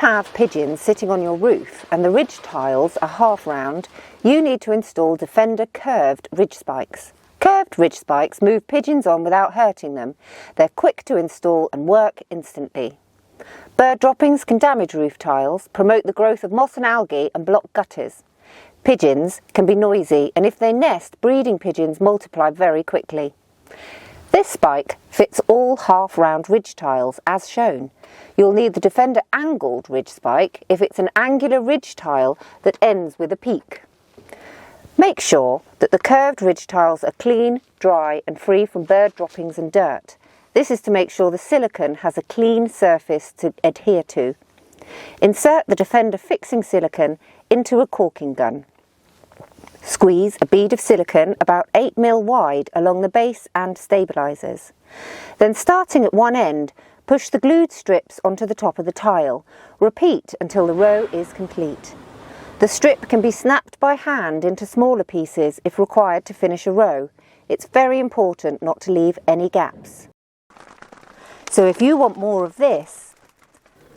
have pigeons sitting on your roof and the ridge tiles are half round, you need to install Defender curved ridge spikes. Curved ridge spikes move pigeons on without hurting them. They're quick to install and work instantly. Bird droppings can damage roof tiles, promote the growth of moss and algae and block gutters. Pigeons can be noisy, and if they nest, breeding pigeons multiply very quickly. This spike fits all half-round ridge tiles as shown. You'll need the Defender angled ridge spike if it's an angular ridge tile that ends with a peak. Make sure that the curved ridge tiles are clean, dry and free from bird droppings and dirt. This is to make sure the silicone has a clean surface to adhere to. Insert the Defender fixing silicone into a caulking gun. Squeeze a bead of silicone about 8 mm wide along the base and stabilisers. Then, starting at one end, push the glued strips onto the top of the tile. Repeat until the row is complete. The strip can be snapped by hand into smaller pieces if required to finish a row. It's very important not to leave any gaps. So if you want more of this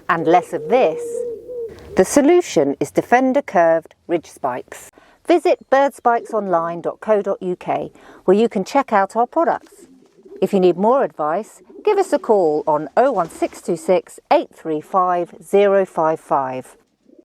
and less of this, the solution is Defender curved ridge spikes. Visit birdspikesonline.co.uk where you can check out our products. If you need more advice, give us a call on 01626 835 055.